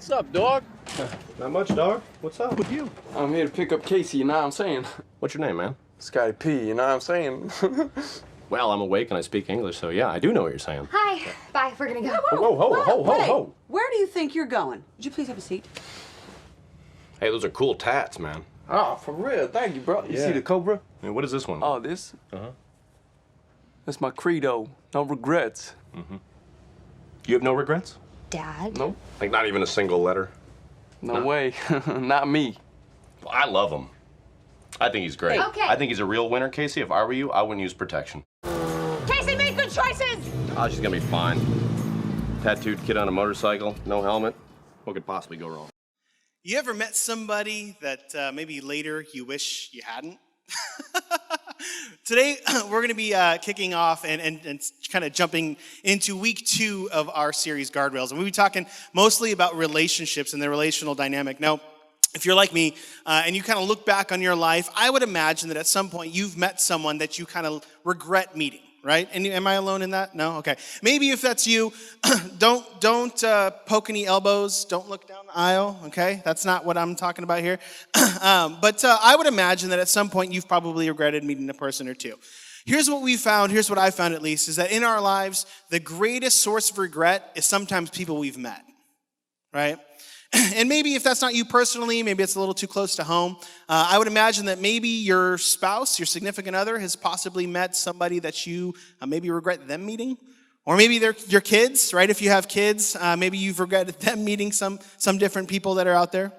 What's up, dog? Not much, dog. What's up with you? I'm here to pick up Casey, you know what I'm saying? What's your name, man? Scotty P, you know what I'm saying? Well, I'm awake and I speak English, so yeah, I do know what you're saying. Hi. Bye. We're gonna go. Whoa. Where do you think you're going? Would you please have a seat? Hey, those are cool tats, man. Oh, for real, thank you, bro. You Yeah. see the Cobra? Hey, what is this one? Oh, this? Uh-huh. That's my credo. No regrets. You have no regrets? Dad. Nope. Like, not even a single letter? No way. Not me. Well, I love him. I think he's great. Okay. I think he's a real winner, Casey. If I were you, I wouldn't use protection. Casey made good choices. Oh, she's gonna be fine. Tattooed kid on a motorcycle, no helmet. What could possibly go wrong? You ever met somebody that maybe later you wish you hadn't? Today, we're going to be kicking off and kind of jumping into week 2 of our series, Guardrails. And we'll be talking mostly about relationships and the relational dynamic. Now, if you're like me and you kind of look back on your life, I would imagine that at some point you've met someone that you kind of regret meeting. Right? And am I alone in that? No? Okay. Maybe if that's you, don't poke any elbows. Don't look down the aisle. Okay? That's not what I'm talking about here. But I would imagine that at some point you've probably regretted meeting a person or two. Here's what we found, here's what I found at least, is that in our lives, the greatest source of regret is sometimes people we've met. Right? And maybe if that's not you personally, maybe it's a little too close to home. I would imagine that maybe your spouse, your significant other, has possibly met somebody that you maybe regret them meeting. Or maybe they're your kids, right? If you have kids, maybe you've regretted them meeting some different people that are out there.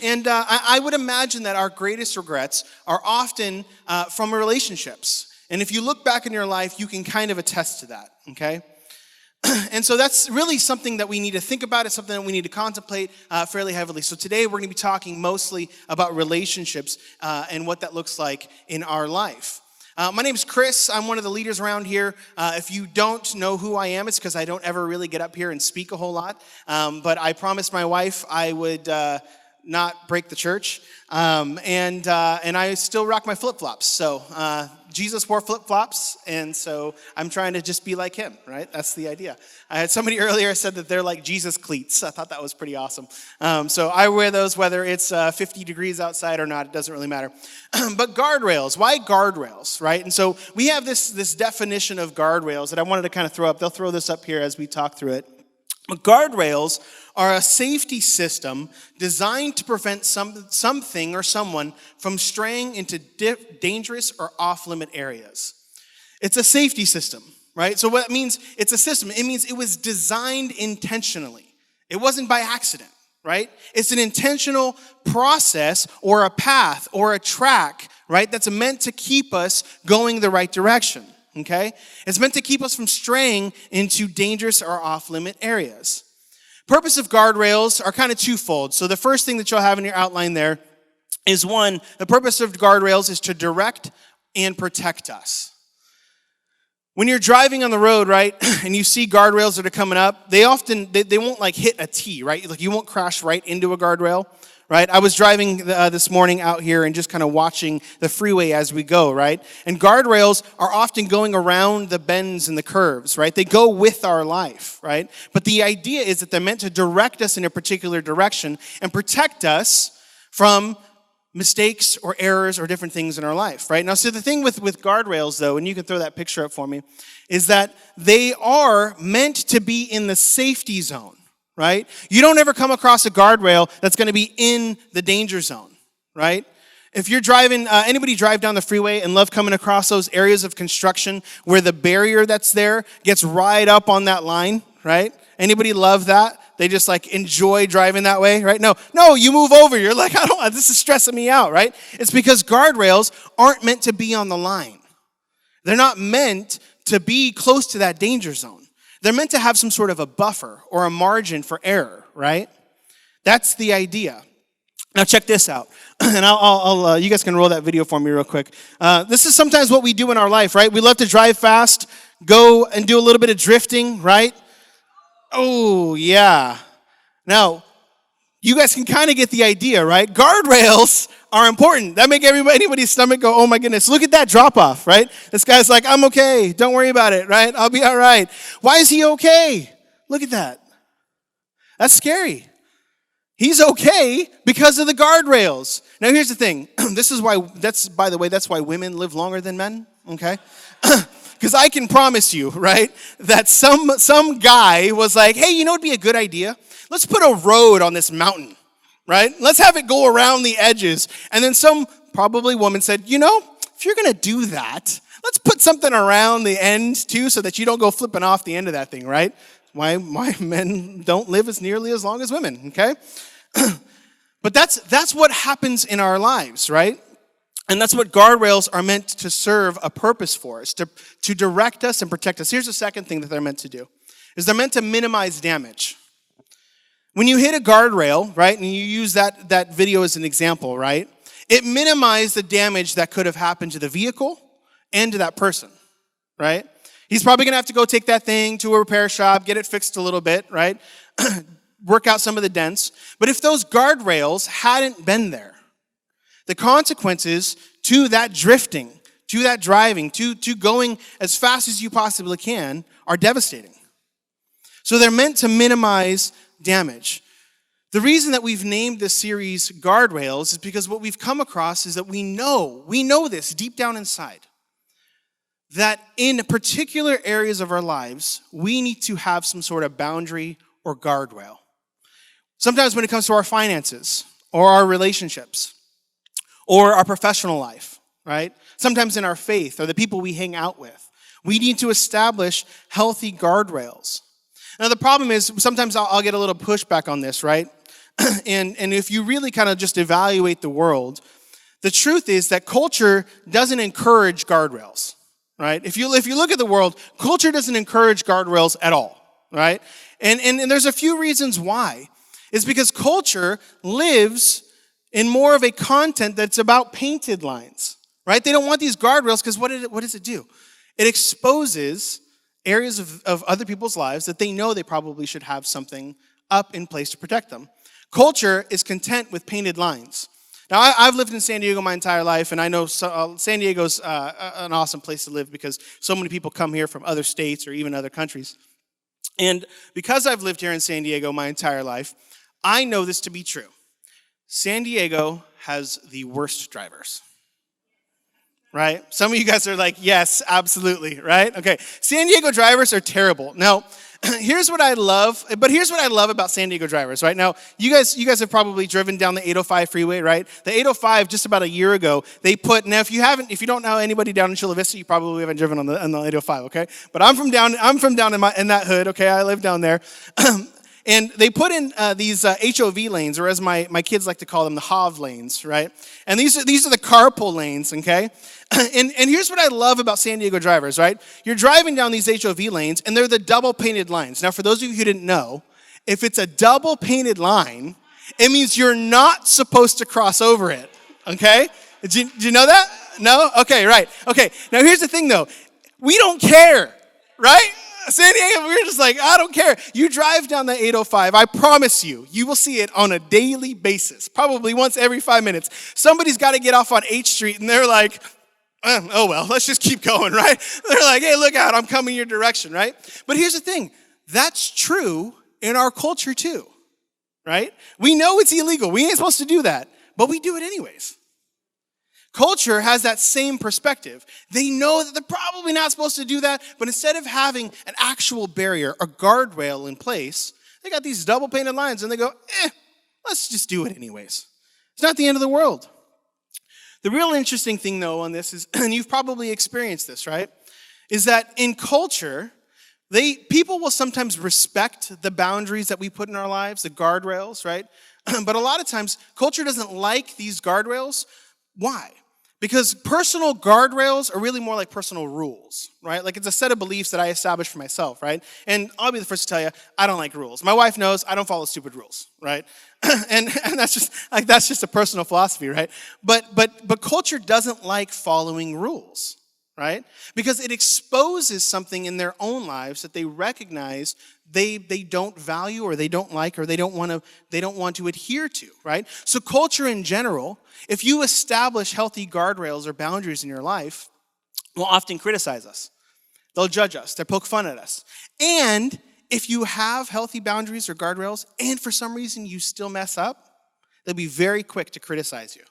And I would imagine that our greatest regrets are often from relationships. And if you look back in your life, you can kind of attest to that, okay? And so that's really something that we need to think about. It's something that we need to contemplate fairly heavily. So today we're going to be talking mostly about relationships and what that looks like in our life. My name is Chris. I'm one of the leaders around here. If you don't know who I am, it's because I don't ever really get up here and speak a whole lot. But I promised my wife I would not break the church. And I still rock my flip-flops. So Jesus wore flip-flops, and so I'm trying to just be like him, right? That's the idea. I had somebody earlier said that they're like Jesus cleats. I thought that was pretty awesome. So I wear those whether it's 50 degrees outside or not. It doesn't really matter. But guardrails, why guardrails, right? And so we have this definition of guardrails that I wanted to kind of throw up. They'll throw this up here as we talk through it. But guardrails are a safety system designed to prevent something or someone from straying into dangerous or off-limit areas. It's a safety system, right? So what it means, it's a system. It means it was designed intentionally. It wasn't by accident, right? It's an intentional process or a path or a track, right, that's meant to keep us going the right direction. Okay? It's meant to keep us from straying into dangerous or off-limit areas. Purpose of guardrails are kind of twofold. So the first thing that you'll have in your outline there is one, the purpose of guardrails is to direct and protect us. When you're driving on the road, right, and you see guardrails that are coming up, they won't like hit a T, right? Like you won't crash right into a guardrail. Right? I was driving this morning out here and just kind of watching the freeway as we go, right? And guardrails are often going around the bends and the curves, right? They go with our life, right? But the idea is that they're meant to direct us in a particular direction and protect us from mistakes or errors or different things in our life, right? Now, so the thing with guardrails, though, and you can throw that picture up for me, is that they are meant to be in the safety zone. Right? You don't ever come across a guardrail that's going to be in the danger zone, right? If you're driving, anybody drive down the freeway and love coming across those areas of construction where the barrier that's there gets right up on that line, right? Anybody love that? They just like enjoy driving that way, right? No, you move over. You're like, this is stressing me out, right? It's because guardrails aren't meant to be on the line. They're not meant to be close to that danger zone. They're meant to have some sort of a buffer or a margin for error, right? That's the idea. Now check this out, and I'll you guys can roll that video for me real quick. This is sometimes what we do in our life, right? We love to drive fast, go and do a little bit of drifting, right? Oh, yeah. Now, you guys can kind of get the idea, right? Guardrails are important. That make anybody's stomach go, oh my goodness, look at that drop off, right? This guy's like, I'm okay. Don't worry about it, right? I'll be all right. Why is he okay? Look at that. That's scary. He's okay because of the guardrails. Now here's the thing. By the way, that's why women live longer than men, okay? Because I can promise you, right, that some guy was like, hey, you know what would be a good idea? Let's put a road on this mountain, right? Let's have it go around the edges. And then some probably woman said, you know, if you're going to do that, let's put something around the end too so that you don't go flipping off the end of that thing, right? Why men don't live as nearly as long as women, okay? But that's what happens in our lives, right? And that's what guardrails are meant to serve a purpose for, is to direct us and protect us. Here's the second thing that they're meant to do, is they're meant to minimize damage. When you hit a guardrail, right, and you use that video as an example, right, it minimized the damage that could have happened to the vehicle and to that person, right? He's probably going to have to go take that thing to a repair shop, get it fixed a little bit, right? Work out some of the dents. But if those guardrails hadn't been there, the consequences to that drifting, to that driving, to going as fast as you possibly can are devastating. So they're meant to minimize damage. The reason that we've named this series Guardrails is because what we've come across is that we know this deep down inside, that in particular areas of our lives, we need to have some sort of boundary or guardrail. Sometimes when it comes to our finances or our relationships or our professional life, right? Sometimes in our faith or the people we hang out with, we need to establish healthy guardrails. Now the problem is sometimes I'll get a little pushback on this, right? And if you really kind of just evaluate the world, the truth is that culture doesn't encourage guardrails. Right? If you look at the world, culture doesn't encourage guardrails at all, right? And there's a few reasons why. It's because culture lives in more of a content that's about painted lines, right? They don't want these guardrails because what does it do? It exposes areas of other people's lives that they know they probably should have something up in place to protect them. Culture is content with painted lines. Now, I've lived in San Diego my entire life, and I know San Diego's an awesome place to live because so many people come here from other states or even other countries. And because I've lived here in San Diego my entire life, I know this to be true. San Diego has the worst drivers. Right? Some of you guys are like, yes, absolutely, right? Okay, San Diego drivers are terrible. Now, here's what I love about San Diego drivers, right? Now, you guys have probably driven down the 805 freeway, right? The 805, just about a year ago, they put, now if you don't know anybody down in Chula Vista, you probably haven't driven on the 805, okay? But I'm from down in that hood, okay? I live down there. And they put in these HOV lanes, or as my kids like to call them, the HOV lanes, right? And these are the carpool lanes, okay? And here's what I love about San Diego drivers, right? You're driving down these HOV lanes, and they're the double painted lines. Now, for those of you who didn't know, if it's a double painted line, it means you're not supposed to cross over it, okay? Did you know that? No? Okay, right. Okay, now here's the thing, though. We don't care, right? San Diego, we're just like, I don't care. You drive down the 805, I promise you will see it on a daily basis, probably once every 5 minutes. Somebody's got to get off on H Street, and they're like, oh well, let's just keep going, right? They're like, hey, look out, I'm coming your direction, right? But here's the thing, that's true in our culture too, right? We know it's illegal, we ain't supposed to do that, but we do it anyways. Culture has that same perspective. They know that they're probably not supposed to do that, but instead of having an actual barrier, a guardrail in place, they got these double painted lines and they go, let's just do it anyways. It's not the end of the world. The real interesting thing though on this is, and you've probably experienced this, right? Is that in culture, people will sometimes respect the boundaries that we put in our lives, the guardrails, right? But a lot of times, culture doesn't like these guardrails. Why? Because personal guardrails are really more like personal rules, right? Like it's a set of beliefs that I established for myself, right? And I'll be the first to tell you, I don't like rules. My wife knows I don't follow stupid rules, right? and that's just a personal philosophy, right? But culture doesn't like following rules, right? Because it exposes something in their own lives that they recognize they don't value or they don't like or they don't want to adhere to, right? So culture in general, if you establish healthy guardrails or boundaries in your life, will often criticize us. They'll judge us. They'll poke fun at us. And if you have healthy boundaries or guardrails and for some reason you still mess up, they'll be very quick to criticize you.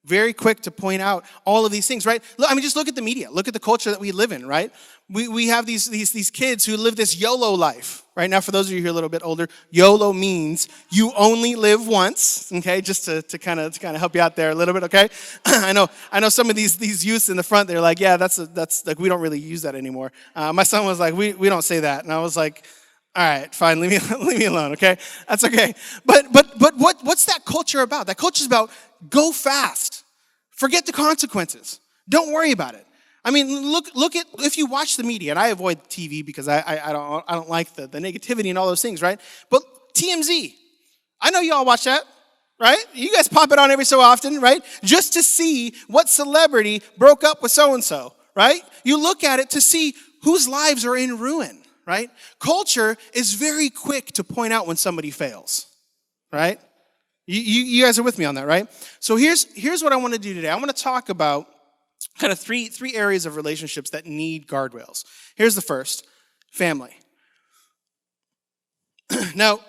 Very quick to point out all of these things, right? I mean, just look at the media. Look at the culture that we live in, right? We have these kids who live this YOLO life, right? Now, for those of you who are a little bit older, YOLO means you only live once, okay? Just to kind of help you out there a little bit, okay? I know some of these youths in the front, they're like, yeah, that's like, we don't really use that anymore. My son was like, we don't say that. And I was like, all right, fine, leave me alone, okay? That's okay. But what's that culture about? That culture is about go fast. Forget the consequences. Don't worry about it. I mean, look at, if you watch the media, and I avoid TV because I don't like the negativity and all those things, right? But TMZ, I know y'all watch that, right? You guys pop it on every so often, right? Just to see what celebrity broke up with so-and-so, right? You look at it to see whose lives are in ruin, right? Culture is very quick to point out when somebody fails, right? You guys are with me on that, right? So here's what I want to do today. I want to talk about kind of three areas of relationships that need guardrails. Here's the first, family. Now,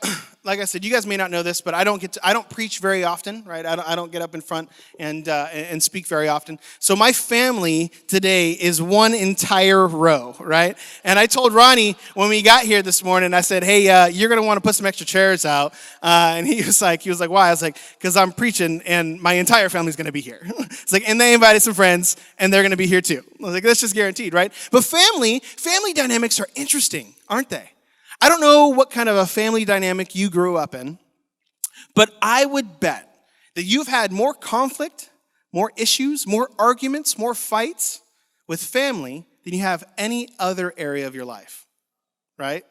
like I said, you guys may not know this, but I don't preach very often, right? I don't get up in front and speak very often. So my family today is one entire row, right? And I told Ronnie when we got here this morning, I said, hey, you're gonna want to put some extra chairs out. And he was like, why? I was like, because I'm preaching and my entire family's gonna be here. It's like, and they invited some friends and they're gonna be here too. I was like, that's just guaranteed, right? But family dynamics are interesting, aren't they? I don't know what kind of a family dynamic you grew up in, but I would bet that you've had more conflict, more issues, more arguments, more fights with family than you have any other area of your life, right?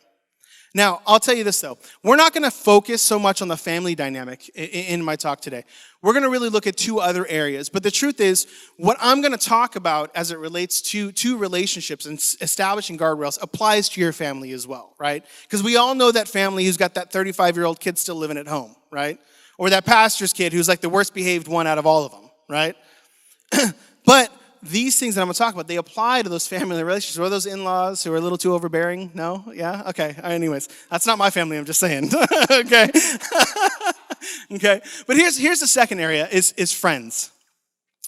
Now, I'll tell you this though. We're not going to focus so much on the family dynamic in my talk today. We're going to really look at two other areas. But the truth is, what I'm going to talk about as it relates to relationships and establishing guardrails applies to your family as well, right? Because we all know that family who's got that 35-year-old kid still living at home, right? Or that pastor's kid who's like the worst behaved one out of all of them, right? But these things that I'm going to talk about, they apply to those family relationships. Or those in-laws who are a little too overbearing? No? Yeah? Okay. Anyways, that's not my family, I'm just saying. Okay? Okay? But here's the second area is friends.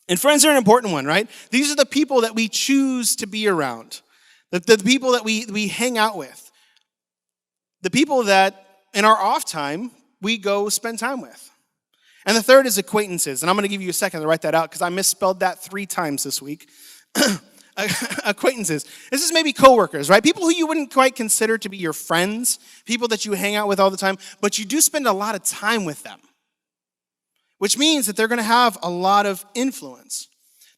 And friends are an important one, right? These are the people that we choose to be around. The people that we hang out with. The people that, in our off time, we go spend time with. And the third is acquaintances. And I'm going to give you a second to write that out because I misspelled that 3 times this week. Acquaintances. This is maybe coworkers, right? People who you wouldn't quite consider to be your friends, people that you hang out with all the time, but you do spend a lot of time with them, which means that they're going to have a lot of influence.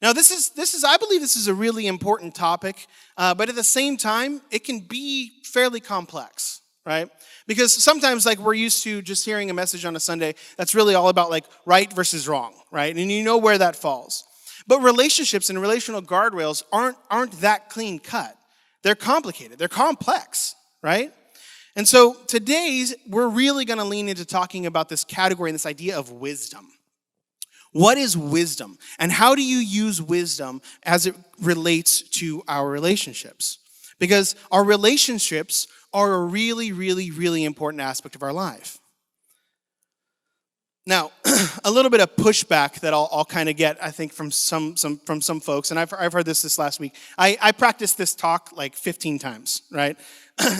Now, this is I believe this is a really important topic, but at the same time, it can be fairly complex, right? Because sometimes, like, we're used to just hearing a message on a Sunday that's really all about, like, right versus wrong, right? And you know where that falls. But relationships and relational guardrails aren't that clean cut. They're complicated. They're complex, right? And so today, we're really going to lean into talking about this category and this idea of wisdom. What is wisdom? And how do you use wisdom as it relates to our relationships? Because our relationships are a really, really, really important aspect of our life. Now, a little bit of pushback that I'll kind of get, I think, from some folks, and I've heard this last week. I practiced this talk like 15 times, right?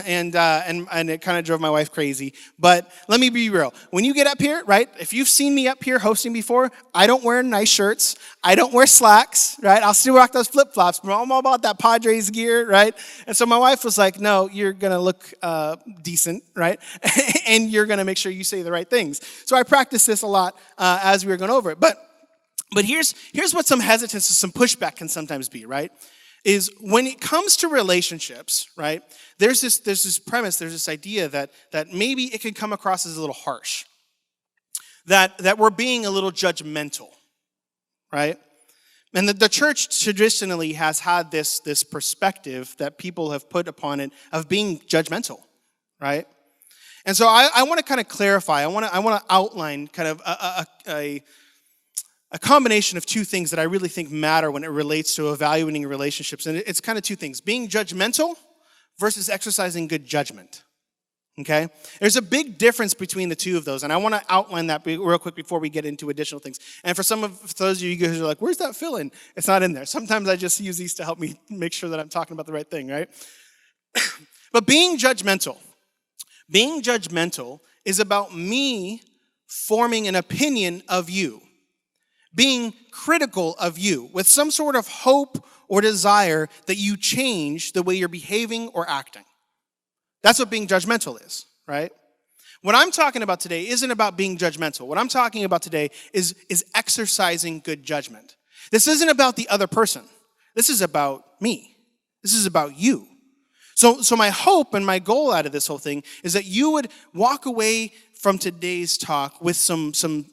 And it kind of drove my wife crazy. But let me be real. When you get up here, right, if you've seen me up here hosting before, I don't wear nice shirts. I don't wear slacks, right? I'll still rock those flip-flops, but I'm all about that Padres gear, right? And so my wife was like, no, you're going to look decent, right? And you're going to make sure you say the right things. So I practiced this a lot as we were going over it. But here's what some hesitance and some pushback can sometimes be, right? Is when it comes to relationships, right, there's this premise, there's this idea that maybe it can come across as a little harsh. That we're being a little judgmental, right? And the church traditionally has had this perspective that people have put upon it of being judgmental, right? And so I want to kind of clarify, I want to outline kind of a combination of two things that I really think matter when it relates to evaluating relationships. And it's kind of two things, being judgmental versus exercising good judgment, Okay? There's a big difference between the two of those, and I want to outline that real quick before we get into additional things. And for those of you guys who are like, where's that fill in? It's not in there. Sometimes I just use these to help me make sure that I'm talking about the right thing, right? But being judgmental is about me forming an opinion of you, being critical of you with some sort of hope or desire that you change the way you're behaving or acting. That's what being judgmental is, right? What I'm talking about today isn't about being judgmental. What I'm talking about today is exercising good judgment. This isn't about the other person. This is about me. This is about you. So my hope and my goal out of this whole thing is that you would walk away from today's talk with some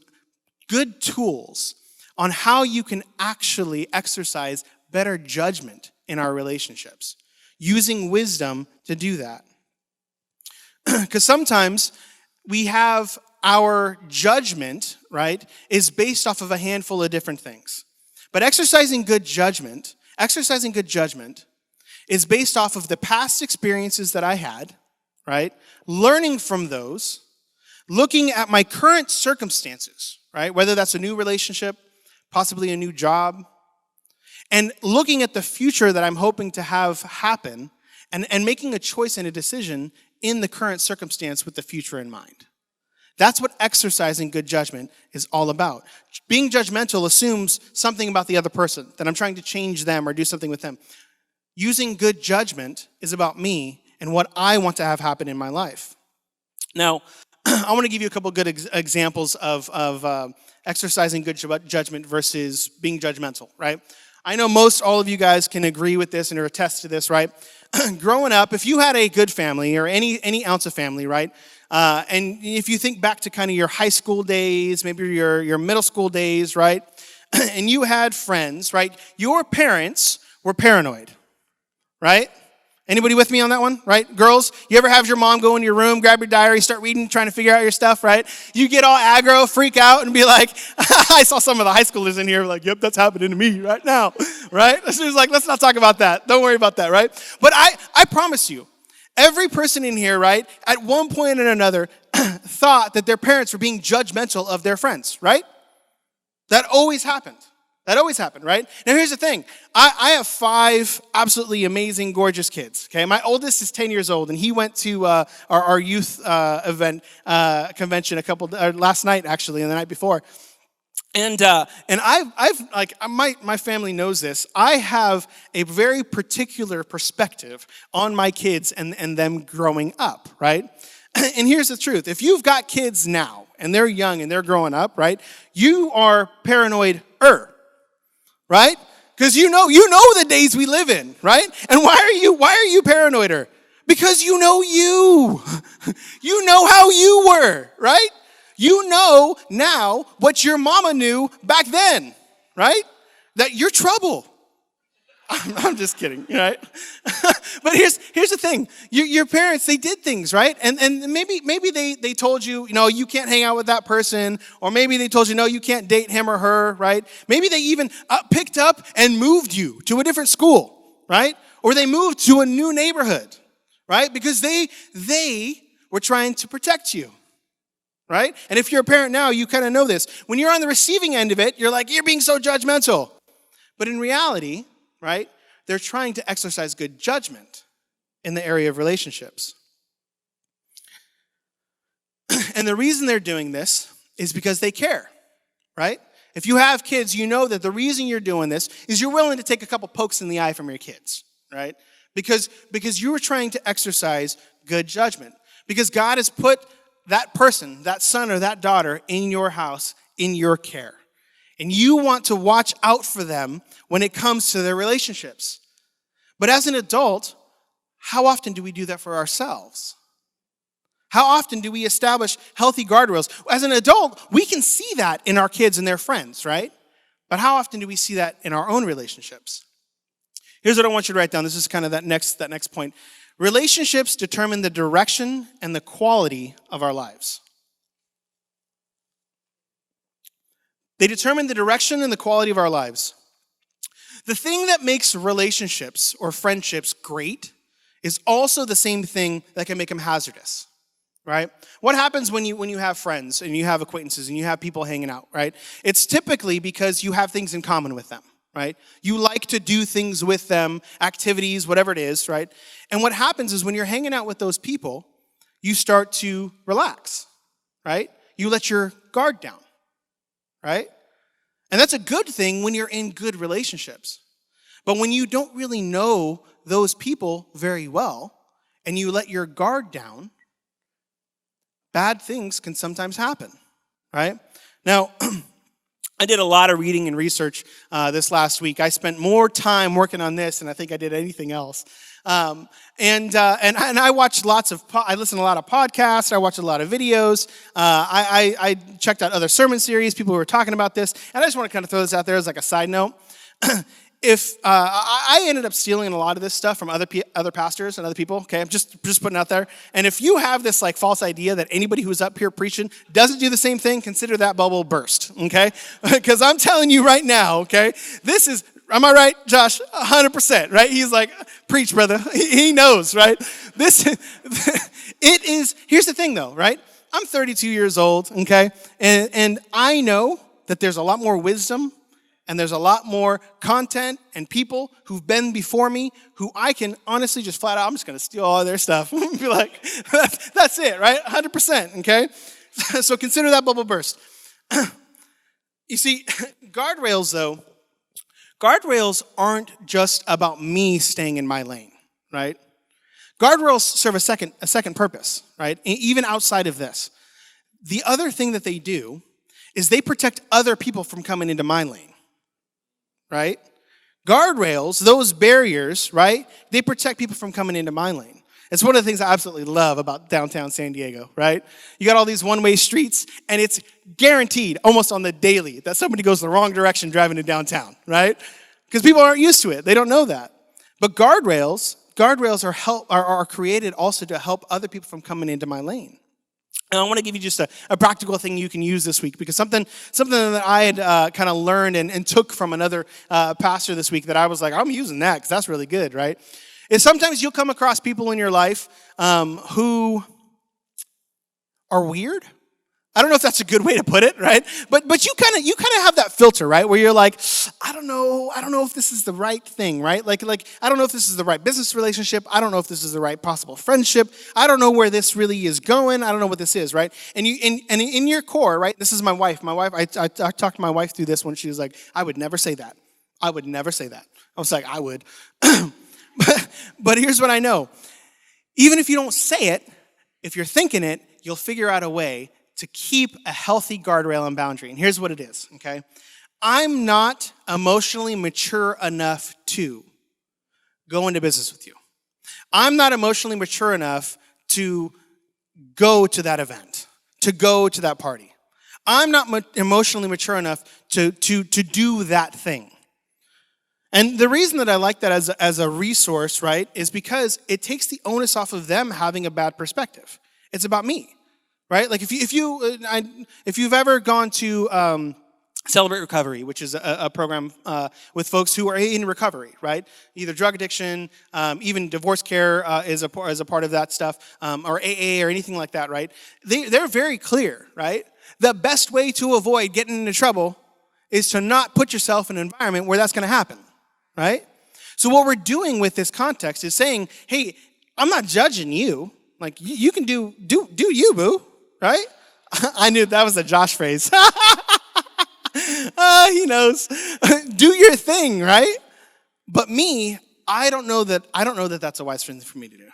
good tools on how you can actually exercise better judgment in our relationships, using wisdom to do that. Because sometimes we have our judgment, right, is based off of a handful of different things. But exercising good judgment is based off of the past experiences that I had, right, learning from those, looking at my current circumstances, right, whether that's a new relationship, possibly a new job, and looking at the future that I'm hoping to have happen, and making a choice and a decision in the current circumstance with the future in mind. That's what exercising good judgment is all about. Being judgmental assumes something about the other person, that I'm trying to change them or do something with them. Using good judgment is about me and what I want to have happen in my life. Now, I want to give you a couple good examples of exercising good judgment versus being judgmental, right? I know all of you guys can agree with this and attest to this, right? Growing up, if you had a good family or any ounce of family, right? And if you think back to kind of your high school days, maybe your middle school days, right? And you had friends, right? Your parents were paranoid, right? Anybody with me on that one, right? Girls, you ever have your mom go in your room, grab your diary, start reading, trying to figure out your stuff, right? You get all aggro, freak out, and be like, I saw some of the high schoolers in here like, yep, that's happening to me right now, right? She was like, let's not talk about that. Don't worry about that, right? But I promise you, every person in here, right, at one point or another, thought that their parents were being judgmental of their friends, right? That always happened. That always happened, right? Now, here's the thing. I have 5 absolutely amazing, gorgeous kids, okay? My oldest is 10 years old, and he went to our youth event convention last night, actually, and the night before. And I've like, my family knows this. I have a very particular perspective on my kids and them growing up, right? And here's the truth. If you've got kids now, and they're young and they're growing up, right? You are paranoid-er. Right? Because you know the days we live in, right? And why are you paranoid? Because you know you. You know how you were, right? You know now what your mama knew back then, right? That you're trouble. I'm just kidding, right? But here's the thing. Your parents, they did things, right? And maybe they told you, you can't hang out with that person. Or maybe they told you, no, you can't date him or her, right? Maybe they even picked up and moved you to a different school, right? Or they moved to a new neighborhood, right? Because they were trying to protect you, right? And if you're a parent now, you kind of know this. When you're on the receiving end of it, you're like, you're being so judgmental. But in reality, right? They're trying to exercise good judgment in the area of relationships. And the reason they're doing this is because they care, right? If you have kids, you know that the reason you're doing this is you're willing to take a couple pokes in the eye from your kids, right? Because you are trying to exercise good judgment. Because God has put that person, that son or that daughter in your house, in your care. And you want to watch out for them when it comes to their relationships. But as an adult, how often do we do that for ourselves? How often do we establish healthy guardrails? As an adult, we can see that in our kids and their friends, right? But how often do we see that in our own relationships? Here's what I want you to write down. This is kind of that next point. Relationships determine the direction and the quality of our lives. They determine the direction and the quality of our lives. The thing that makes relationships or friendships great is also the same thing that can make them hazardous. right? What happens when you have friends and you have acquaintances and you have people hanging out, right? It's typically because you have things in common with them, right? You like to do things with them, activities, whatever it is, right? And what happens is when you're hanging out with those people, you start to relax, right? You let your guard down, right? And that's a good thing when you're in good relationships. But when you don't really know those people very well and you let your guard down, bad things can sometimes happen, right? Now, I did a lot of reading and research this last week. I spent more time working on this than I think I did anything else. And I watched I listened to a lot of podcasts. I watched a lot of videos. I checked out other sermon series, people who were talking about this. And I just want to kind of throw this out there as like a side note. If I ended up stealing a lot of this stuff from other pastors and other people, okay, I'm just putting it out there. And if you have this like false idea that anybody who's up here preaching doesn't do the same thing, consider that bubble burst, okay? Because I'm telling you right now, okay, this is, am I right, Josh? 100%, right? He's like, preach, brother. He knows, right? It is, here's the thing though, right? I'm 32 years old, okay? And I know that there's a lot more wisdom and there's a lot more content and people who've been before me who I can honestly just flat out, I'm just going to steal all of their stuff. Be like, that's it, right? 100%, okay? So consider that bubble burst. You see, guardrails, though, guardrails aren't just about me staying in my lane, right? Guardrails serve a second purpose, right? Even outside of this. The other thing that they do is they protect other people from coming into my lane. Right? Guardrails, those barriers, right? They protect people from coming into my lane. It's one of the things I absolutely love about downtown San Diego, right? You got all these one-way streets, and it's guaranteed, almost on the daily, that somebody goes the wrong direction driving to downtown, right? Because people aren't used to it. They don't know that. But guardrails are created also to help other people from coming into my lane. And I want to give you just a practical thing you can use this week, because something that I had kind of learned and took from another pastor this week that I was like, I'm using that because that's really good, right? Is sometimes you'll come across people in your life who are weird. I don't know if that's a good way to put it, right? But you kind of have that filter, right? Where you're like, I don't know if this is the right thing, right? Like I don't know if this is the right business relationship. I don't know if this is the right possible friendship. I don't know where this really is going. I don't know what this is, right? And in your core, right? This is my wife. My wife, I talked to my wife through this when she was like, I would never say that. I would never say that. I was like, I would. But here's what I know. Even if you don't say it, if you're thinking it, you'll figure out a way to keep a healthy guardrail and boundary. And here's what it is, okay? I'm not emotionally mature enough to go into business with you. I'm not emotionally mature enough to go to that event, to go to that party. I'm not emotionally mature enough to do that thing. And the reason that I like that as a resource, right, is because it takes the onus off of them having a bad perspective. It's about me. Right? Like if you've ever gone to Celebrate Recovery, which is a program with folks who are in recovery, right? Either drug addiction, even divorce care is a part of that stuff, or AA or anything like that, right? They're very clear, right? The best way to avoid getting into trouble is to not put yourself in an environment where that's going to happen, right? So what we're doing with this context is saying, hey, I'm not judging you. Like you can do you, boo. Right? I knew that was a Josh phrase. He knows. Do your thing, right? But me, I don't know that that's a wise thing for me to do.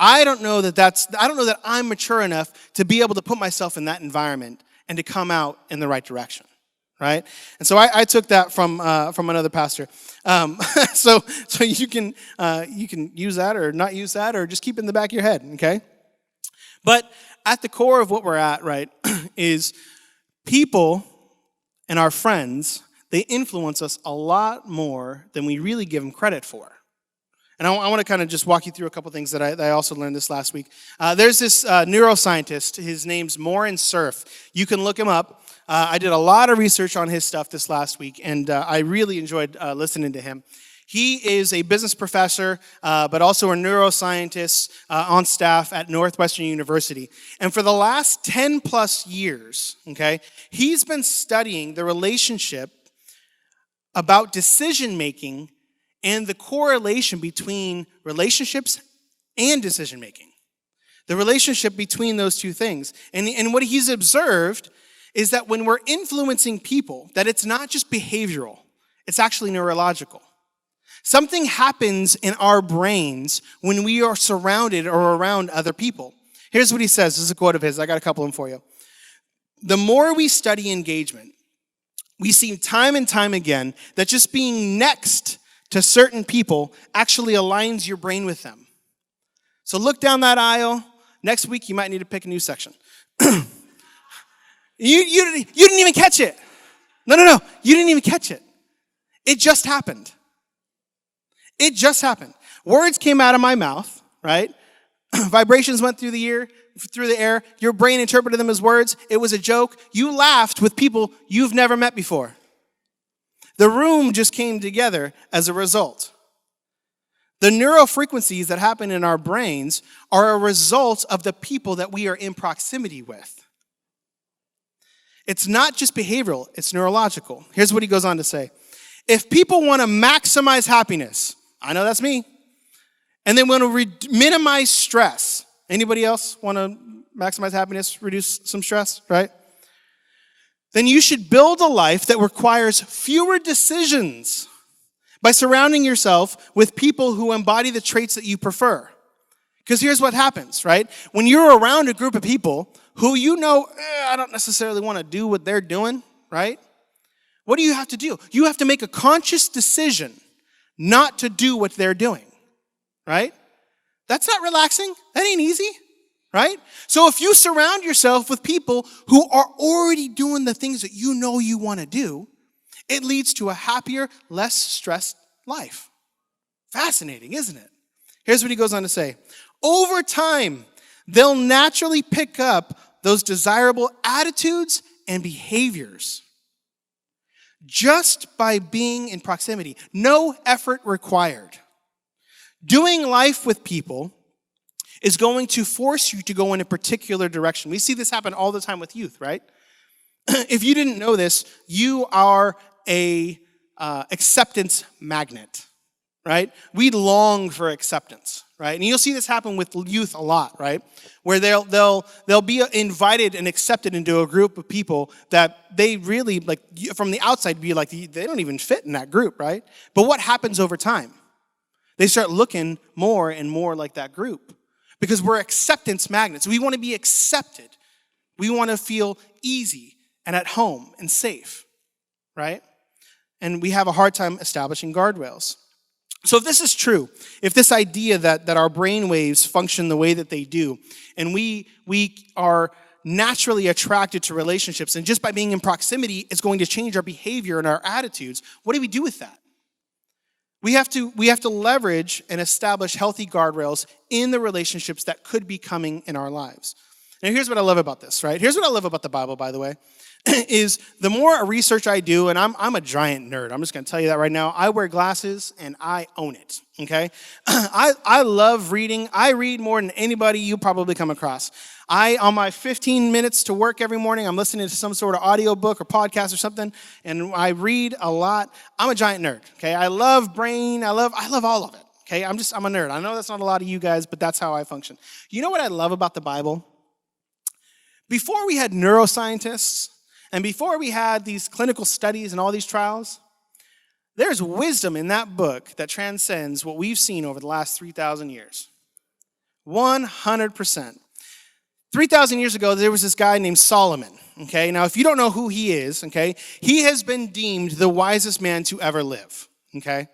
I don't know that I'm mature enough to be able to put myself in that environment and to come out in the right direction. Right? And so I took that from another pastor. So you can use that or not use that or just keep it in the back of your head, okay? But at the core of what we're at, right, is people and our friends, they influence us a lot more than we really give them credit for. And I want to kind of just walk you through a couple things that I also learned this last week. There's this neuroscientist. His name's Morin Cerf. You can look him up. I did a lot of research on his stuff this last week, and I really enjoyed listening to him. He is a business professor, but also a neuroscientist on staff at Northwestern University. And for the last 10 plus years, okay, he's been studying the relationship about decision making and the correlation between relationships and decision making. The relationship between those two things. And what he's observed is that when we're influencing people, that it's not just behavioral, it's actually neurological. Something happens in our brains when we are surrounded or around other people. Here's what he says. This is a quote of his. I got a couple of them for you. The more we study engagement, we see time and time again that just being next to certain people actually aligns your brain with them. So look down that aisle. Next week, you might need to pick a new section. You didn't even catch it. No. You didn't even catch it. It just happened. It just happened. Words came out of my mouth, right? Vibrations went through the air. Your brain interpreted them as words. It was a joke. You laughed with people you've never met before. The room just came together as a result. The neural frequencies that happen in our brains are a result of the people that we are in proximity with. It's not just behavioral, it's neurological. Here's what he goes on to say. If people want to maximize happiness, I know that's me, and they want to minimize stress. Anybody else want to maximize happiness, reduce some stress, right? Then you should build a life that requires fewer decisions by surrounding yourself with people who embody the traits that you prefer. Because here's what happens, right? When you're around a group of people who you know, I don't necessarily want to do what they're doing, right? What do you have to do? You have to make a conscious decision not to do what they're doing, right? That's not relaxing. That ain't easy, right? So if you surround yourself with people who are already doing the things that you know you want to do, it leads to a happier, less stressed life. Fascinating, isn't it? Here's what he goes on to say. Over time, they'll naturally pick up those desirable attitudes and behaviors just by being in proximity. No effort required. Doing life with people is going to force you to go in a particular direction. We see this happen all the time with youth, right? If you didn't know this, you are a acceptance magnet, right? We long for acceptance, right? And you'll see this happen with youth a lot, right? Where they'll be invited and accepted into a group of people that they really, like, from the outside, be like, they don't even fit in that group, right? But what happens over time? They start looking more and more like that group because we're acceptance magnets. We want to be accepted. We want to feel easy and at home and safe, right? And we have a hard time establishing guardrails. So if this is true, if this idea that our brain waves function the way that they do, and we are naturally attracted to relationships, and just by being in proximity, it's going to change our behavior and our attitudes, what do we do with that? We have to leverage and establish healthy guardrails in the relationships that could be coming in our lives. And here's what I love about this, right? Here's what I love about the Bible, by the way, is the more research I do, and I'm a giant nerd. I'm just going to tell you that right now. I wear glasses, and I own it, okay? I love reading. I read more than anybody you probably come across. On my 15 minutes to work every morning, I'm listening to some sort of audiobook or podcast or something, and I read a lot. I'm a giant nerd, okay? I love brain. I love all of it, okay? I'm a nerd. I know that's not a lot of you guys, but that's how I function. You know what I love about the Bible? Before we had neuroscientists, and before we had these clinical studies and all these trials, there's wisdom in that book that transcends what we've seen over the last 3,000 years. 100%. 3,000 years ago, there was this guy named Solomon, okay? Now, if you don't know who he is, okay, he has been deemed the wisest man to ever live, okay?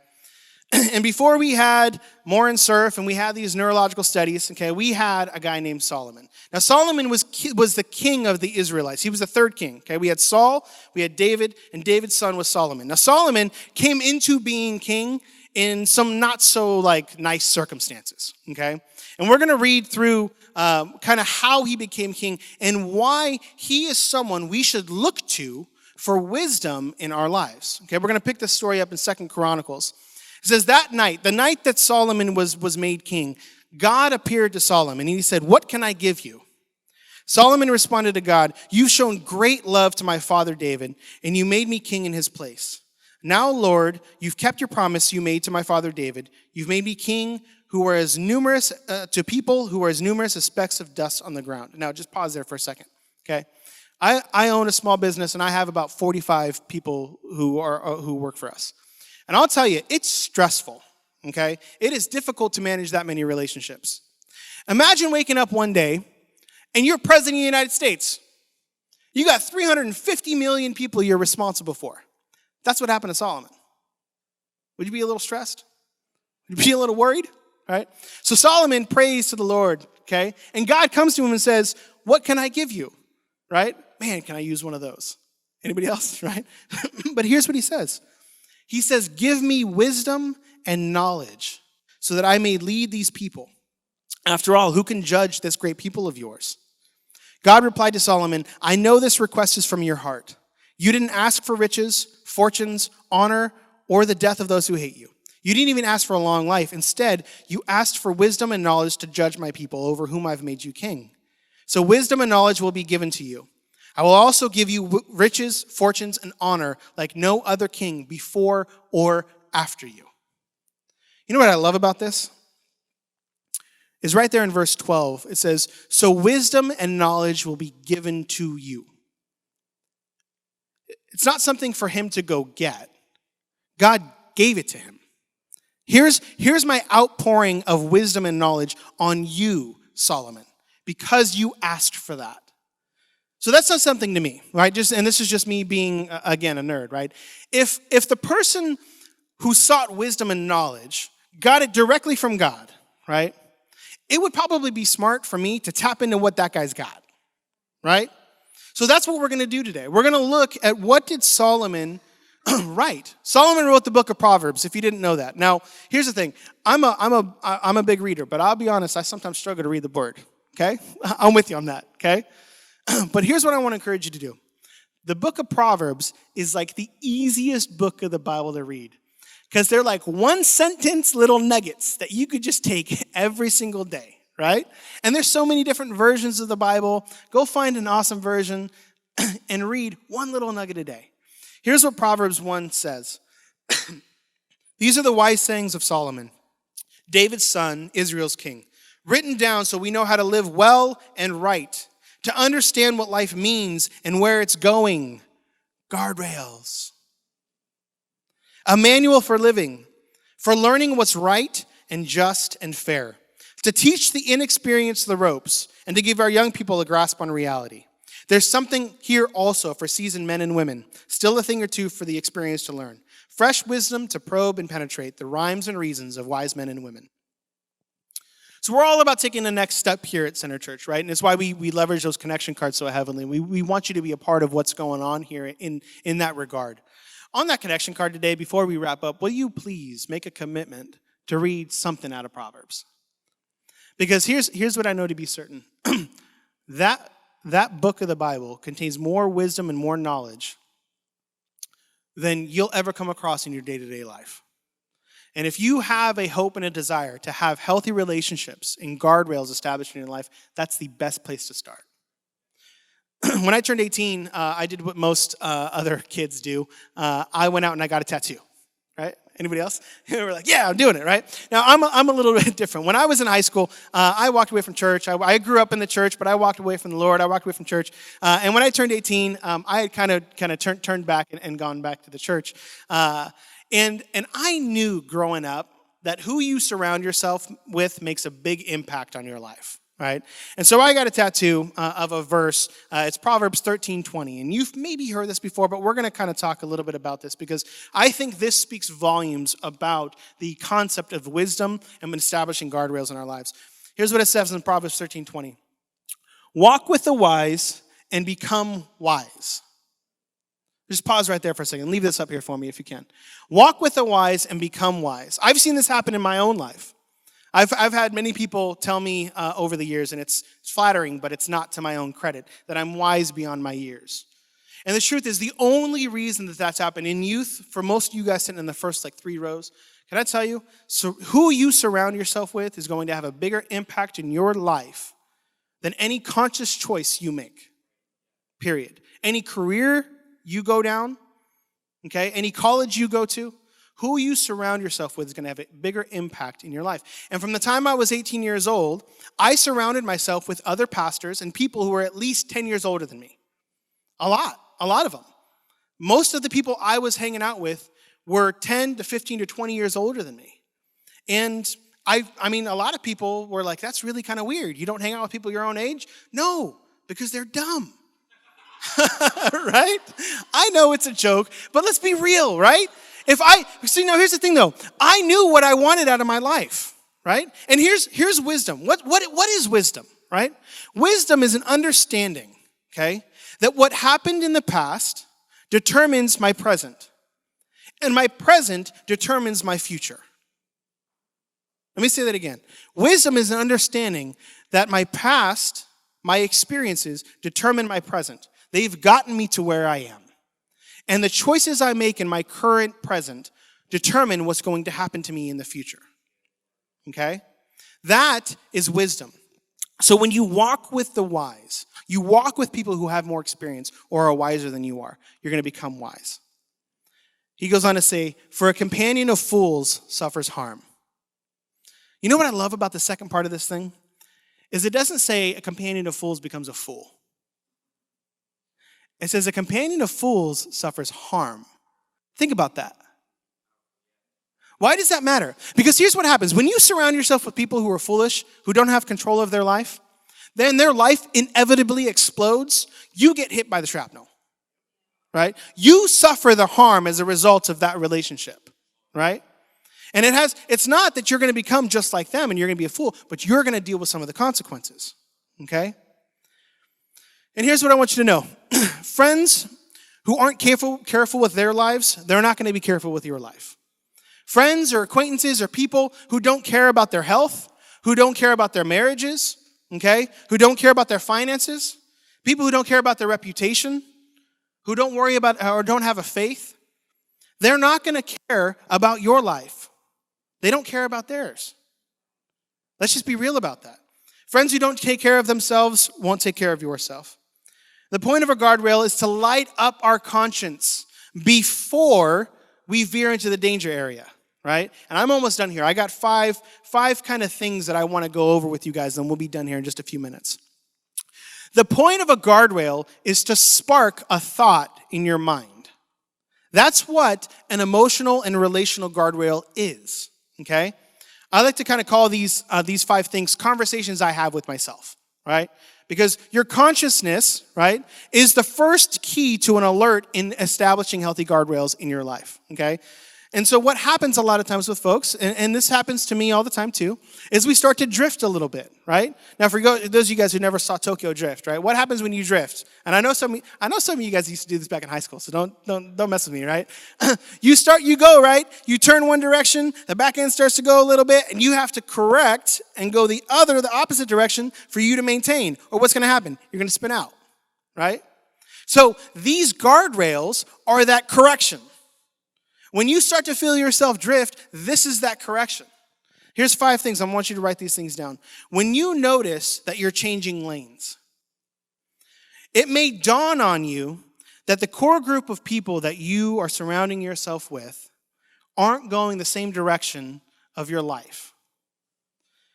And before we had Moore and Cerf and we had these neurological studies, okay, we had a guy named Solomon. Now, Solomon was the king of the Israelites. He was the third king, okay? We had Saul, we had David, and David's son was Solomon. Now, Solomon came into being king in some not so, nice circumstances, okay? And we're going to read through kind of how he became king and why he is someone we should look to for wisdom in our lives, okay? We're going to pick this story up in 2 Chronicles. It says that night, the night that Solomon was made king, God appeared to Solomon and he said, "What can I give you?" Solomon responded to God, "You've shown great love to my father David, and you made me king in his place. Now, Lord, you've kept your promise you made to my father David. You've made me king who are as numerous to people who are as numerous as specks of dust on the ground." Now, just pause there for a second, okay? I own a small business, and I have about 45 people who work for us. And I'll tell you, it's stressful, okay? It is difficult to manage that many relationships. Imagine waking up one day, and you're president of the United States. You got 350 million people you're responsible for. That's what happened to Solomon. Would you be a little stressed? Would you be a little worried? Right? So Solomon prays to the Lord, okay? And God comes to him and says, "What can I give you?" Right? Man, can I use one of those? Anybody else? Right? But here's what he says. He says, "Give me wisdom and knowledge so that I may lead these people. After all, who can judge this great people of yours?" God replied to Solomon, "I know this request is from your heart. You didn't ask for riches, fortunes, honor, or the death of those who hate you. You didn't even ask for a long life. Instead, you asked for wisdom and knowledge to judge my people over whom I've made you king. So wisdom and knowledge will be given to you. I will also give you riches, fortunes, and honor like no other king before or after you." You know what I love about this? Is right there in verse 12. It says, "So wisdom and knowledge will be given to you." It's not something for him to go get. God gave it to him. Here's my outpouring of wisdom and knowledge on you, Solomon, because you asked for that. So that's not something to me, right? And this is just me being, again, a nerd, right? If the person who sought wisdom and knowledge got it directly from God, right? It would probably be smart for me to tap into what that guy's got, right? So that's what we're going to do today. We're going to look at what did Solomon write. Solomon wrote the book of Proverbs, if you didn't know that. Now, here's the thing. I'm a big reader, but I'll be honest, I sometimes struggle to read the word, okay? I'm with you on that, okay? But here's what I want to encourage you to do. The book of Proverbs is like the easiest book of the Bible to read because they're like one sentence little nuggets that you could just take every single day, right? And there's so many different versions of the Bible. Go find an awesome version and read one little nugget a day. Here's what Proverbs 1 says. These are the wise sayings of Solomon, David's son, Israel's king, written down so we know how to live well and right, to understand what life means and where it's going. Guardrails. A manual for living, for learning what's right and just and fair, to teach the inexperienced the ropes, and to give our young people a grasp on reality. There's something here also for seasoned men and women, still a thing or two for the experienced to learn. Fresh wisdom to probe and penetrate the rhymes and reasons of wise men and women. So we're all about taking the next step here at Center Church, right? And it's why we leverage those connection cards so heavily. We want you to be a part of what's going on here in that regard. On that connection card today, before we wrap up, will you please make a commitment to read something out of Proverbs? Because here's what I know to be certain. That book of the Bible contains more wisdom and more knowledge than you'll ever come across in your day-to-day life. And if you have a hope and a desire to have healthy relationships and guardrails established in your life, that's the best place to start. When I turned 18, I did what most other kids do. I went out and I got a tattoo, right? Anybody else? We're like, yeah, I'm doing it, right? Now, I'm a little bit different. When I was in high school, I walked away from church. I grew up in the church, but I walked away from the Lord. I walked away from church. And when I turned 18, I had kind of turned back and gone back to the church. And I knew growing up that who you surround yourself with makes a big impact on your life, right? And so I got a tattoo of a verse. It's Proverbs 13:20. And you've maybe heard this before, but we're going to kind of talk a little bit about this because I think this speaks volumes about the concept of wisdom and establishing guardrails in our lives. Here's what it says in Proverbs 13:20. Walk with the wise and become wise. Just pause right there for a second. Leave this up here for me if you can. Walk with the wise and become wise. I've seen this happen in my own life. I've had many people tell me over the years, and it's flattering, but it's not to my own credit, that I'm wise beyond my years. And the truth is, the only reason that that's happened in youth, for most of you guys sitting in the first 3 rows, Can I tell you, so who you surround yourself with is going to have a bigger impact in your life than any conscious choice you make, period. Any career you go down, okay, any college you go to, who you surround yourself with is going to have a bigger impact in your life. And from the time I was 18 years old, I surrounded myself with other pastors and people who were at least 10 years older than me. A lot of them. Most of the people I was hanging out with were 10 to 15 to 20 years older than me. And I mean, a lot of people were like, that's really kind of weird. You don't hang out with people your own age? No, because they're dumb. Right? I know it's a joke, but let's be real, right? Now here's the thing though. I knew what I wanted out of my life, right? And here's wisdom. What is wisdom, right? Wisdom is an understanding, okay, that what happened in the past determines my present, and my present determines my future. Let me say that again. Wisdom is an understanding that my past, my experiences, determine my present. They've gotten me to where I am. And the choices I make in my current present determine what's going to happen to me in the future. Okay? That is wisdom. So when you walk with the wise, you walk with people who have more experience or are wiser than you are, you're going to become wise. He goes on to say, for a companion of fools suffers harm. You know what I love about the second part of this thing? Is it doesn't say a companion of fools becomes a fool. It says a companion of fools suffers harm. Think about that. Why does that matter? Because here's what happens. When you surround yourself with people who are foolish, who don't have control of their life, then their life inevitably explodes. You get hit by the shrapnel, right? You suffer the harm as a result of that relationship, right? And it's not that you're going to become just like them and you're going to be a fool, but you're going to deal with some of the consequences, okay? And here's what I want you to know. Friends who aren't careful with their lives, they're not going to be careful with your life. Friends or acquaintances or people who don't care about their health, who don't care about their marriages, okay? Who don't care about their finances, people who don't care about their reputation, who don't worry about or don't have a faith, they're not going to care about your life. They don't care about theirs. Let's just be real about that. Friends who don't take care of themselves won't take care of yourself. The point of a guardrail is to light up our conscience before we veer into the danger area, right? And I'm almost done here. I got five kind of things that I want to go over with you guys, and we'll be done here in just a few minutes. The point of a guardrail is to spark a thought in your mind. That's what an emotional and relational guardrail is, okay? I like to kind of call these 5 things conversations I have with myself, right? Because your consciousness, right, is the first key to an alert in establishing healthy guardrails in your life, okay? And so what happens a lot of times with folks, and this happens to me all the time too, is we start to drift a little bit, right? Now, for those of you guys who never saw Tokyo Drift, right? What happens when you drift? And I know some of you guys used to do this back in high school, so don't mess with me, right? You go, right? You turn one direction, the back end starts to go a little bit, and you have to correct and go the opposite direction for you to maintain. Or what's going to happen? You're going to spin out, right? So these guardrails are that correction. When you start to feel yourself drift, this is that correction. Here's 5 things. I want you to write these things down. When you notice that you're changing lanes, it may dawn on you that the core group of people that you are surrounding yourself with aren't going the same direction of your life.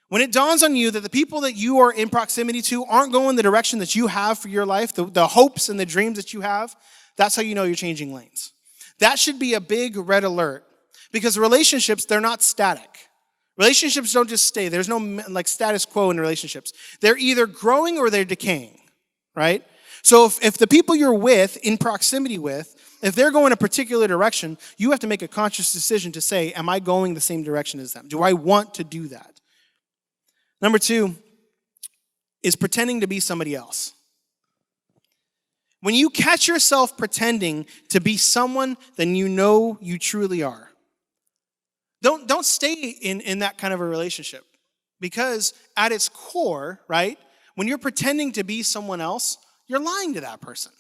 When it dawns on you that the people that you are in proximity to aren't going the direction that you have for your life, the hopes and the dreams that you have, that's how you know you're changing lanes. That should be a big red alert, because relationships, they're not static. Relationships don't just stay. There's no like status quo in relationships. They're either growing or they're decaying, right? So if the people you're with, in proximity with, if they're going a particular direction, you have to make a conscious decision to say, am I going the same direction as them? Do I want to do that? Number 2 is pretending to be somebody else. When you catch yourself pretending to be someone then you know you truly are, don't stay in that kind of a relationship. Because at its core, right, when you're pretending to be someone else, you're lying to that person.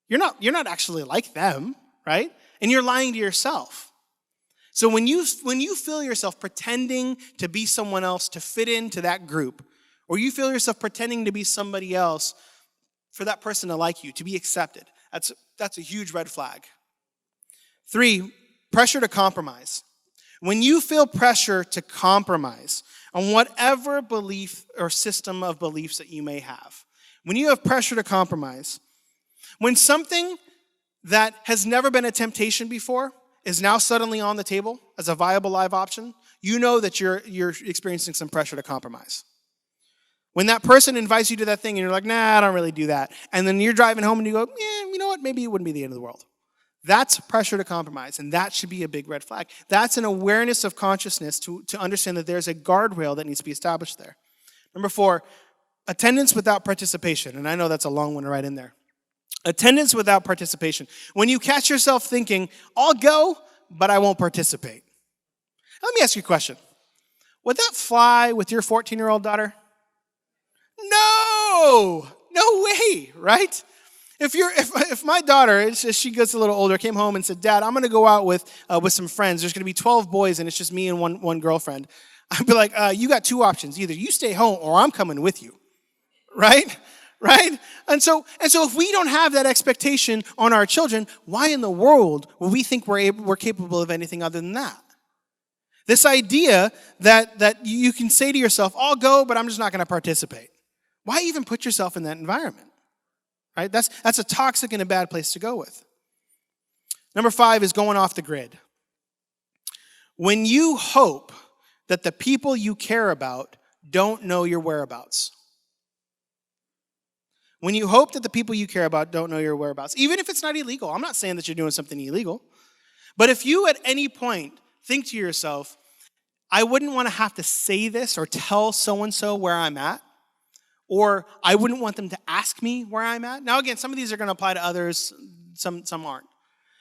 You're not actually like them, right? And you're lying to yourself. So when you feel yourself pretending to be someone else to fit into that group, or you feel yourself pretending to be somebody else for that person to like you, to be accepted, that's a huge red flag. 3, pressure to compromise. When you feel pressure to compromise on whatever belief or system of beliefs that you may have, when you have pressure to compromise, when something that has never been a temptation before is now suddenly on the table as a viable live option, you know that you're experiencing some pressure to compromise. When that person invites you to that thing and you're like, nah, I don't really do that. And then you're driving home and you go, yeah, you know what, maybe it wouldn't be the end of the world. That's pressure to compromise, and that should be a big red flag. That's an awareness of consciousness to understand that there's a guardrail that needs to be established there. Number 4, attendance without participation. And I know that's a long one right in there. Attendance without participation. When you catch yourself thinking, I'll go, but I won't participate. Let me ask you a question. Would that fly with your 14-year-old daughter? No way, right? If my daughter, as she gets a little older, came home and said, Dad, I'm going to go out with some friends. There's going to be 12 boys and it's just me and one girlfriend. I'd be like, you got 2 options. Either you stay home or I'm coming with you, right? Right? And so if we don't have that expectation on our children, why in the world would we think we're capable of anything other than that? This idea that you can say to yourself, I'll go, but I'm just not going to participate. Why even put yourself in that environment? Right? That's a toxic and a bad place to go with. Number 5 is going off the grid. When you hope that the people you care about don't know your whereabouts. When you hope that the people you care about don't know your whereabouts, even if it's not illegal. I'm not saying that you're doing something illegal. But if you at any point think to yourself, I wouldn't want to have to say this or tell so-and-so where I'm at, or I wouldn't want them to ask me where I'm at. Now, again, some of these are going to apply to others, some aren't.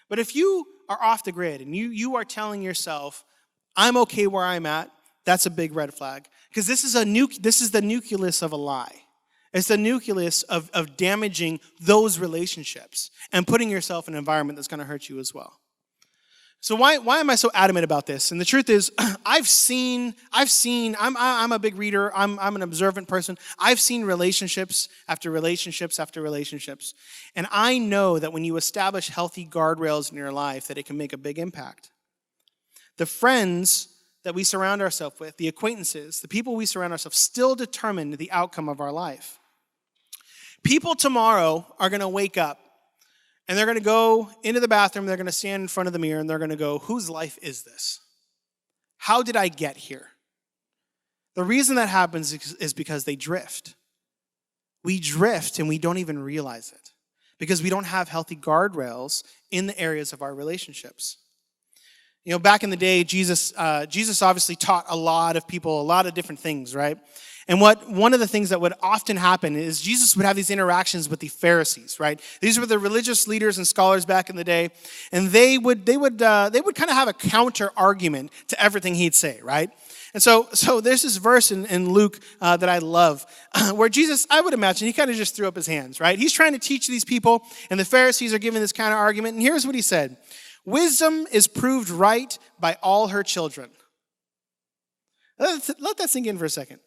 But if you are off the grid and you are telling yourself, I'm okay where I'm at, that's a big red flag. Because this is the nucleus of a lie. It's the nucleus of damaging those relationships and putting yourself in an environment that's going to hurt you as well. So why am I so adamant about this? And the truth is, I'm a big reader. I'm an observant person. I've seen relationships after relationships after relationships. And I know that when you establish healthy guardrails in your life, that it can make a big impact. The friends that we surround ourselves with, the acquaintances, the people we surround ourselves, still determine the outcome of our life. People tomorrow are going to wake up and they're going to go into the bathroom, they're going to stand in front of the mirror, and they're going to go, whose life is this? How did I get here? The reason that happens is because they drift. We drift and we don't even realize it because we don't have healthy guardrails in the areas of our relationships. You know, back in the day, Jesus obviously taught a lot of people a lot of different things, right? And one of the things that would often happen is Jesus would have these interactions with the Pharisees, right? These were the religious leaders and scholars back in the day, and they would kind of have a counter argument to everything he'd say, right? And so there's this verse in Luke that I love, where Jesus, I would imagine, he kind of just threw up his hands, right? He's trying to teach these people, and the Pharisees are giving this counter argument, and here's what he said: "Wisdom is proved right by all her children." Let that sink in for a second.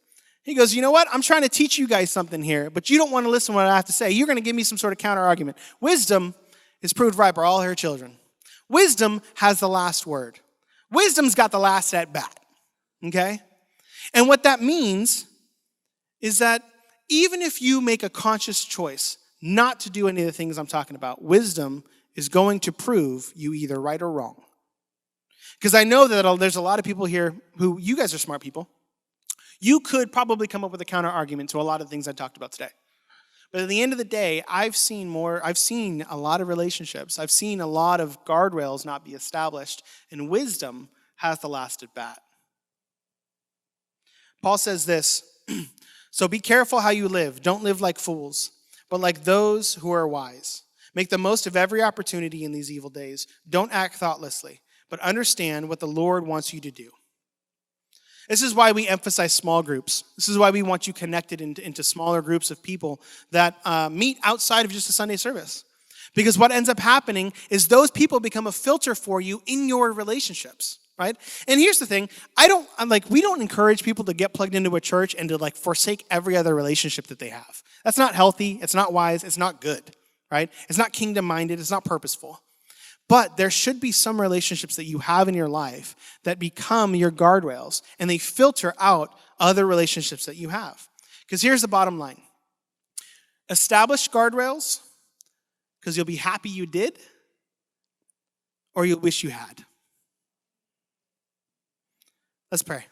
He goes, you know what? I'm trying to teach you guys something here, but you don't want to listen to what I have to say. You're going to give me some sort of counter argument. Wisdom is proved right by all her children. Wisdom has the last word. Wisdom's got the last at bat, okay? And what that means is that even if you make a conscious choice not to do any of the things I'm talking about, wisdom is going to prove you either right or wrong. Because I know that there's a lot of people here who, you guys are smart people. You could probably come up with a counter argument to a lot of things I talked about today. But at the end of the day, I've seen a lot of relationships. I've seen a lot of guardrails not be established, and wisdom has the last at bat. Paul says this, "So be careful how you live. Don't live like fools, but like those who are wise. Make the most of every opportunity in these evil days. Don't act thoughtlessly, but understand what the Lord wants you to do." This is why we emphasize small groups. This is why we want you connected into smaller groups of people that meet outside of just a Sunday service. Because what ends up happening is those people become a filter for you in your relationships, right? And here's the thing, we don't encourage people to get plugged into a church and to like forsake every other relationship that they have. That's not healthy, it's not wise, it's not good, right? It's not kingdom-minded, it's not purposeful. But there should be some relationships that you have in your life that become your guardrails, and they filter out other relationships that you have. Because here's the bottom line. Establish guardrails because you'll be happy you did, or you'll wish you had. Let's pray.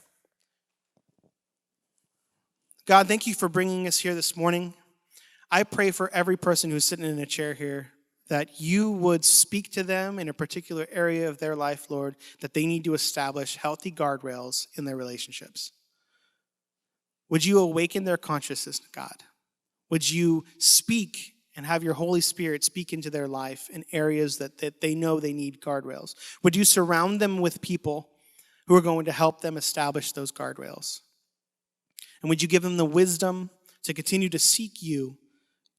God, thank you for bringing us here this morning. I pray for every person who's sitting in a chair here that you would speak to them in a particular area of their life, Lord, that they need to establish healthy guardrails in their relationships. Would you awaken their consciousness, God? Would you speak and have your Holy Spirit speak into their life in areas that they know they need guardrails? Would you surround them with people who are going to help them establish those guardrails? And would you give them the wisdom to continue to seek you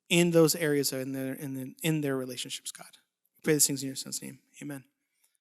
in those areas in their relationships, God? We pray these things in your Son's name. Amen.